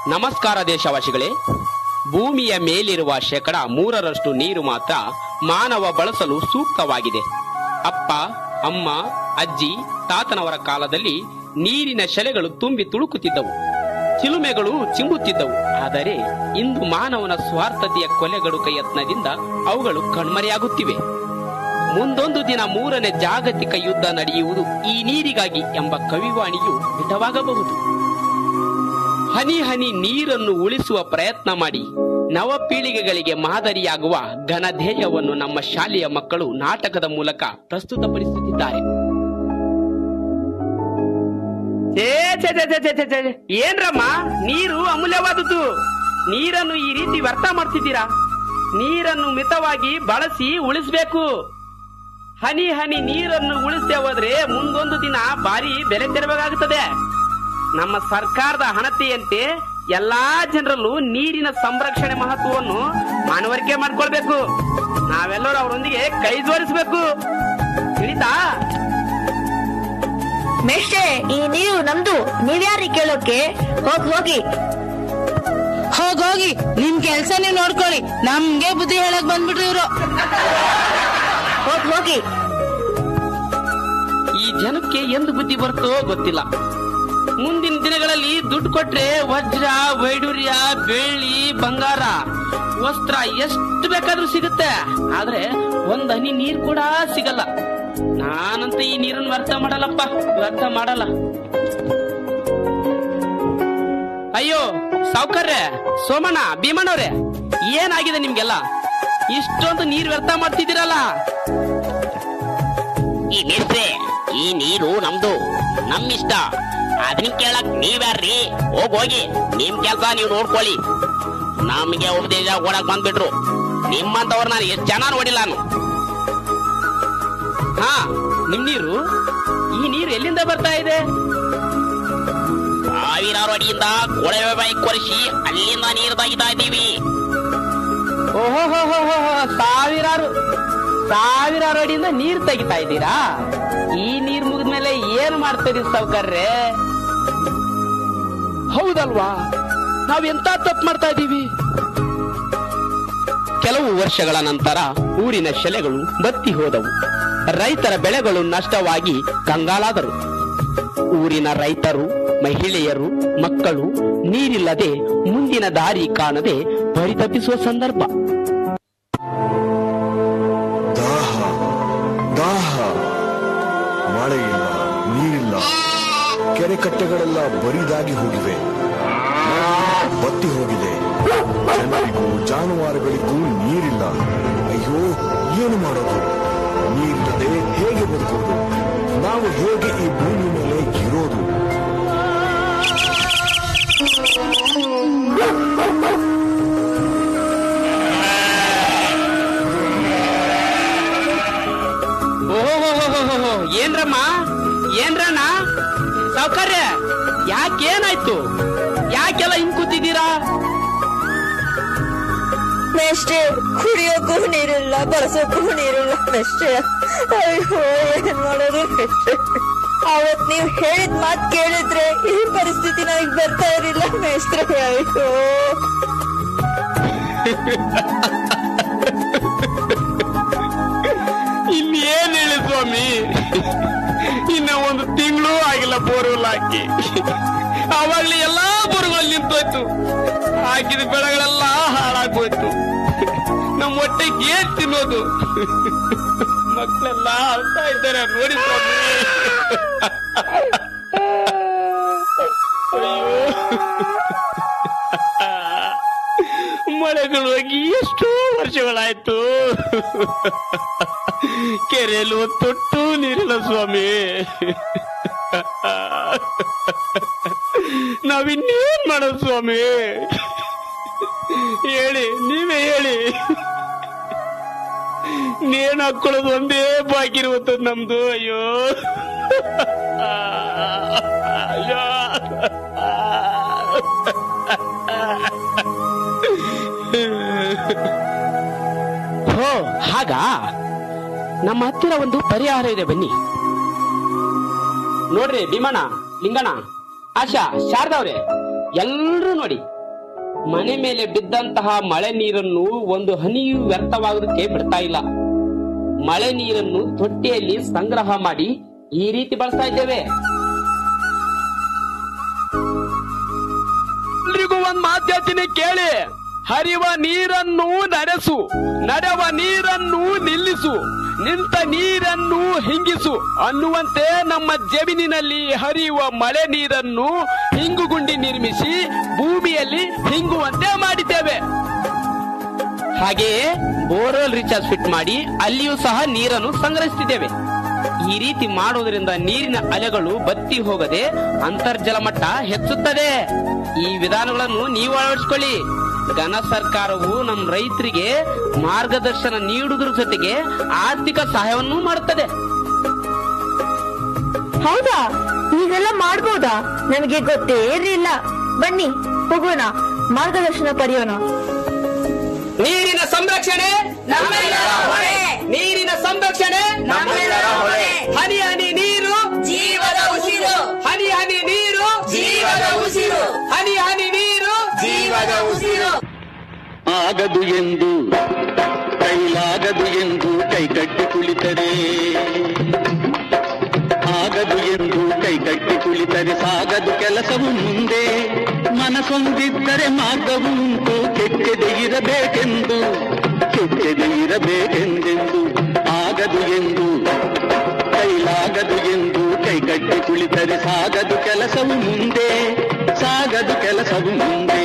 ನಮಸ್ಕಾರ ದೇಶವಾಸಿಗಳೇ. ಭೂಮಿಯ ಮೇಲಿರುವ 3% ನೀರು ಮಾತ್ರ ಮಾನವ ಬಳಸಲು ಸೂಕ್ತವಾಗಿದೆ. ಅಪ್ಪ, ಅಮ್ಮ, ಅಜ್ಜಿ, ತಾತನವರ ಕಾಲದಲ್ಲಿ ನೀರಿನ ಶೆಲೆಗಳು ತುಂಬಿ ತುಳುಕುತ್ತಿದ್ದವು, ಚಿಲುಮೆಗಳು ಚಿಮ್ಮುತ್ತಿದ್ದವು. ಆದರೆ ಇಂದು ಮಾನವನ ಸ್ವಾರ್ಥತೆಯ ಕೊಲೆಗಡುಕ ಯತ್ನದಿಂದ ಅವುಗಳು ಕಣ್ಮರೆಯಾಗುತ್ತಿವೆ. ಮುಂದೊಂದು ದಿನ 3ನೇ ಜಾಗತಿಕ ಯುದ್ಧ ನಡೆಯುವುದು ಈ ನೀರಿಗಾಗಿ ಎಂಬ ಕವಿವಾಣಿಯು ಹಿತವಾಗಬಹುದು. ಹನಿ ಹನಿ ನೀರನ್ನು ಉಳಿಸುವ ಪ್ರಯತ್ನ ಮಾಡಿ ನವ ಪೀಳಿಗೆಗಳಿಗೆ ಮಾದರಿಯಾಗುವ ಘನಧೇಯವನ್ನು ನಮ್ಮ ಶಾಲೆಯ ಮಕ್ಕಳು ನಾಟಕದ ಮೂಲಕ ಪ್ರಸ್ತುತಪಡಿಸುತ್ತಿದ್ದಾರೆ. ಏನ್ರಮ್ಮ, ನೀರು ಅಮೂಲ್ಯವಾದದ್ದು. ನೀರನ್ನು ಈ ರೀತಿ ವ್ಯರ್ಥ ಮಾಡ್ತಿದ್ದೀರಾ? ನೀರನ್ನು ಮಿತವಾಗಿ ಬಳಸಿ ಉಳಿಸಬೇಕು. ಹನಿ ಹನಿ ನೀರನ್ನು ಉಳಿಸದೆ ಹೋದ್ರೆ ಮುಂದೊಂದು ದಿನ ಭಾರಿ ಬೆಲೆ ತೆರಬೇಕಾಗುತ್ತದೆ. ನಮ್ಮ ಸರ್ಕಾರದ ಹಣತೆಯಂತೆ ಎಲ್ಲಾ ಜನರಲ್ಲೂ ನೀರಿನ ಸಂರಕ್ಷಣೆ ಮಹತ್ವವನ್ನು ಮನವರಿಕೆ ಮಾಡ್ಕೊಳ್ಬೇಕು. ನಾವೆಲ್ಲರೂ ಅವರೊಂದಿಗೆ ಕೈ ಜೋಡಿಸಬೇಕು. ತಿಳಿತಾ? ಮೇಷ್ಟ್ರೆ, ಈ ನೀರು ನಮ್ದು, ನೀವ್ಯಾರಿ ಕೇಳೋಕೆ? ಹೋಗಿ ಹೋಗಿ ನಿಮ್ ಕೆಲ್ಸ ನೀವ್ ನೋಡ್ಕೊಳ್ಳಿ. ನಮ್ಗೆ ಬುದ್ಧಿ ಹೇಳಕ್ ಬಂದ್ಬಿಟ್ರಿ ಇವ್ರು. ಹೋಗಿ. ಈ ಜನಕ್ಕೆ ಎಂದು ಬುದ್ಧಿ ಬರ್ತೋ ಗೊತ್ತಿಲ್ಲ. ಮುಂದಿನ ದಿನಗಳಲ್ಲಿ ದುಡ್ಡು ಕೊಟ್ರೆ ವಜ್ರ, ವೈಡೂರ್ಯ, ಬೆಳ್ಳಿ, ಬಂಗಾರ, ವಸ್ತ್ರ ಎಷ್ಟು ಬೇಕಾದ್ರೂ ಸಿಗುತ್ತೆ. ಆದ್ರೆ ಒಂದ್ ಹನಿ ನೀರ್ ಕೂಡ ಸಿಗಲ್ಲ. ನಾನಂತ ಈ ನೀರನ್ನು ವ್ಯರ್ಥ ಮಾಡಲ್ಲಪ್ಪ, ವ್ಯರ್ಥ ಮಾಡಲ್ಲ. ಅಯ್ಯೋ ಸಾವ್ಕಾರ್ರೆ, ಸೋಮಣ್ಣ, ಭೀಮಣ್ಣವ್ರೆ, ಏನಾಗಿದೆ ನಿಮ್ಗೆಲ್ಲ? ಇಷ್ಟೊಂದು ನೀರ್ ವ್ಯರ್ಥ ಮಾಡ್ತಿದ್ದೀರಲ್ಲ. ಈ ಮೇಸ್ತ್ರೆ, ಈ ನೀರು ನಮ್ದು, ನಮ್ಮಿಷ್ಟ. ಅದನ್ನ ಕೇಳಕ್ ನೀವ್ಯಾರ್ರಿ? ಹೋಗಿ ನಿಮ್ ಕೆಲ್ಸ ನೀವ್ ನೋಡ್ಕೊಳ್ಳಿ. ನಮ್ಗೆ ಉಪದೇಶ ಕೊಡಕ್ ಬಂದ್ಬಿಟ್ರು. ನಿಮ್ಮಂತವ್ರು ನಾನು ಎಷ್ಟು ಜನ ನೋಡಿಲ್ಲ ನಾನು. ಹಾ, ನಿಮ್ ನೀರು, ಈ ನೀರು ಎಲ್ಲಿಂದ ಬರ್ತಾ ಇದೆ? ಸಾವಿರಾರು ಅಡಿಯಿಂದ ಕೊಳವೆ ಬಾಯಿ ಕೊರೆಸಿ ಅಲ್ಲಿಂದ ನೀರು ತೆಗಿತಾ ಇದ್ದೀವಿ. ಓಹೋ, ಸಾವಿರಾರು ಅಡಿಯಿಂದ ನೀರು ತೆಗಿತಾ ಇದ್ದೀರಾ? ಈ ನೀರ್ ಮುಗಿದ್ಮೇಲೆ ಏನ್ ಮಾಡ್ತೀರಿ ಸಾವ್ಕಾರ್ರೆ? ಹೌದಲ್ವಾ, ನಾವೆಂತ ತಪ್ಪು ಮಾಡ್ತಾ ಇದ್ದೀವಿ. ಕೆಲವು ವರ್ಷಗಳ ನಂತರ ಊರಿನ ಶೆಲೆಗಳು ಬತ್ತಿ ಹೋದವು. ರೈತರ ಬೆಳೆಗಳು ನಷ್ಟವಾಗಿ ಕಂಗಾಲಾದರು. ಊರಿನ ರೈತರು, ಮಹಿಳೆಯರು, ಮಕ್ಕಳು ನೀರಿಲ್ಲದೆ ಮುಂದಿನ ದಾರಿ ಕಾಣದೆ ಪರಿತಪಿಸುವ ಸಂದರ್ಭ. ದಾಹ, ಮಳೆ ಇಲ್ಲ, ನೀರಿಲ್ಲ, ಕೆರೆ ಕಟ್ಟೆಗಳೆಲ್ಲ ಬರಿದಾಗಿ ಹೋಗಿವೆ, ಬತ್ತಿ ಹೋಗಿದೆ. ಜನರಿಗೂ ಜಾನುವಾರುಗಳಿಗೂ ನೀರಿಲ್ಲ. ಅಯ್ಯೋ, ಏನು ಮಾಡೋದು? ನೀರಿಲ್ಲದೆ ಹೇಗೆ ಬದುಕೋದು? ನಾವು ಹೇಗೆ ಈ ಭೂಮಿ ಮೇಲೆ ಇರೋದು? ಓಹೋ, ಏನ್ರಣ್ಣ ಸಾವ್ಕಾರ್ಯ, ಯಾಕೇನಾಯ್ತು? ಯಾಕೆಲ್ಲ ಹಿಂಗ್ ಕೂತಿದ್ದೀರಾ? ಮೇಷ್ಟ್ರೆ, ಕುಡಿಯೋಕ್ಕೂ ನೀರಿಲ್ಲ, ಬಳಸೋಕ್ಕೂ ನೀರಿಲ್ಲ ಮೇಷ್ಟ್ರೆ. ಅಯ್ಯೋ, ಏನ್ ಮಾಡೋದು ಮೇಷ್ಟ್ರೆ? ಅವತ್ ನೀವ್ ಹೇಳಿದ ಮಾತ್ ಕೇಳಿದ್ರೆ ಈ ಪರಿಸ್ಥಿತಿ ನನಗ್ ಬರ್ತಾ ಇರಲಿಲ್ಲ ಮೇಷ್ಟ್ರೆ. ಅಯ್ಯೋ, ಇನ್ನೇನ್ ಹೇಳಿ ಸ್ವಾಮಿ, ಇನ್ನ ಒಂದು ತಿಂಗಳು ಆಗಿಲ್ಲ ಬೋರ್ವೆಲ್ ಹಾಕಿ. ಅವಾಗ್ಲಿ ಎಲ್ಲಾ ಬೋರ್ವೆಲ್ ನಿಂತೋಯ್ತು. ಹಾಕಿದ ಬೆಳೆಗಳೆಲ್ಲ ಹಾಳಾಗೋಯ್ತು. ನಮ್ಮ ಹೊಟ್ಟೆಗೆ ಏನ್ ತಿನ್ನೋದು? ಮಕ್ಕಳೆಲ್ಲ ಅಳ್ತಾ ಇದ್ದಾರೆ ನೋಡಿ ಸ್ವಾಮಿ. ಅಯ್ಯೋ, ಮಳೆಗಳು ಹೋಗಿ ಎಷ್ಟೋ ವರ್ಷಗಳಾಯ್ತು. ಕೆರೆಯಲ್ಲಿ ಒಂದು ತೊಟ್ಟು ನೀರಿಲ್ಲ ಸ್ವಾಮಿ. ನಾವಿನ್ನೇನ್ ಮಾಡೋದು ಸ್ವಾಮಿ? ಹೇಳಿ, ನೀವೇ ಹೇಳಿ. ನೇಣು ಹಾಕೊಳ್ಳೋದು ಒಂದೇ ಬಾಕಿ ಇರುವಂತದ್ದು ನಮ್ದು. ಅಯ್ಯೋ ಅಯ್ಯೋ, ಹೋ ಹಾಗ, ನಮ್ಮ ಹತ್ತಿರ ಒಂದು ಪರಿಹಾರ ಇದೆ, ಬನ್ನಿ ನೋಡ್ರಿ. ಭೀಮಣ್ಣ, ಲಿಂಗಣ್ಣ, ಆಶಾ, ಶಾರದವ್ರೆ, ಎಲ್ರೂ ನೋಡಿ, ಮನೆ ಮೇಲೆ ಬಿದ್ದಂತಹ ಮಳೆ ನೀರನ್ನು ಒಂದು ಹನಿಯೂ ವ್ಯರ್ಥವಾಗೋದಕ್ಕೆ ಬಿಡ್ತಾ ಇಲ್ಲ. ಮಳೆ ನೀರನ್ನು ತೊಟ್ಟಿಯಲ್ಲಿ ಸಂಗ್ರಹ ಮಾಡಿ ಈ ರೀತಿ ಬಳಸ್ತಾ ಇದ್ದೇವೆ. ಎಲ್ರಿಗೂ ಒಂದ್ ಮಾತಾಡ್ತೀನಿ ಕೇಳಿ. ಹರಿವ ನೀರನ್ನು ನಡೆಸು, ನಡೆವ ನೀರನ್ನು ನಿಲ್ಲಿಸು, ನಿಂತ ನೀರನ್ನು ಹಿಂಗಿಸು ಅನ್ನುವಂತೆ ನಮ್ಮ ಜಮೀನಿನಲ್ಲಿ ಹರಿಯುವ ಮಳೆ ನೀರನ್ನು ಹಿಂಗುಗುಂಡಿ ನಿರ್ಮಿಸಿ ಭೂಮಿಯಲ್ಲಿ ಹಿಂಗುವಂತೆ ಮಾಡಿದ್ದೇವೆ. ಹಾಗೆಯೇ ಬೋರ್ವೆಲ್ ರೀಚಾರ್ಜ್ ಫಿಟ್ ಮಾಡಿ ಅಲ್ಲಿಯೂ ಸಹ ನೀರನ್ನು ಸಂಗ್ರಹಿಸುತ್ತಿದ್ದೇವೆ. ಈ ರೀತಿ ಮಾಡುವುದರಿಂದ ನೀರಿನ ಅಲೆಗಳು ಬತ್ತಿ ಹೋಗದೆ ಅಂತರ್ಜಲ ಮಟ್ಟ ಹೆಚ್ಚುತ್ತದೆ. ಈ ವಿಧಾನಗಳನ್ನು ನೀವು ಅಳವಡಿಸಿಕೊಳ್ಳಿ. ಘನ ಸರ್ಕಾರವು ನಮ್ಮ ರೈತರಿಗೆ ಮಾರ್ಗದರ್ಶನ ನೀಡುವುದರ ಜೊತೆಗೆ ಆರ್ಥಿಕ ಸಹಾಯವನ್ನು ಮಾಡುತ್ತದೆ. ಹೌದಾ? ಹೀಗೆಲ್ಲ ಮಾಡ್ಬೋದಾ? ನಮಗೆ ಗೊತ್ತೇ ಇರಲಿಲ್ಲ. ಬನ್ನಿ ಹೋಗೋಣ, ಮಾರ್ಗದರ್ಶನ ಪಡೆಯೋಣ. ನೀರಿನ ಸಂರಕ್ಷಣೆ ನಮ್ಮೆಲ್ಲರ ಹೊಣೆ. ನೀರಿನ ಸಂರಕ್ಷಣೆ ನಮ್ಮೆಲ್ಲರ ಹೊಣೆ. ಹನಿ ಹನಿ ನೀರು ಜೀವದ ಉಸಿರು, ಹನಿ ಹನಿ ನೀರು ಜೀವದ ಉಸಿರು, ಹನಿ ಹನಿ ನೀರು ಜೀವದ ಉಸಿರು. ಆಗದು ಎಂದು ಕೈಲಾಗದು ಎಂದು ಕೈಕಟ್ಟಿ ಕುಳಿತರೆ, ಆಗದು ಎಂದು ಕೈಕಟ್ಟಿ ಕುಳಿತರೆ ಸಾಗದು ಕೆಲಸವು ಮುಂದೆ. ಮನಸೊಂದಿದ್ದರೆ ಮಾರ್ಗವು ಉಂಟು, ಕೆಟ್ಟದೆ ಇರಬೇಕೆಂದು, ಕೆಟ್ಟದೆ ಇರಬೇಕೆಂದೆಂದು. ಆಗದು ಎಂದು ಕೈಲಾಗದು ಎಂದು ಕೈಕಟ್ಟಿ ಕುಳಿತರೆ ಸಾಗದು ಕೆಲಸವು ಮುಂದೆ, ಸಾಗದು ಕೆಲಸವು ಮುಂದೆ.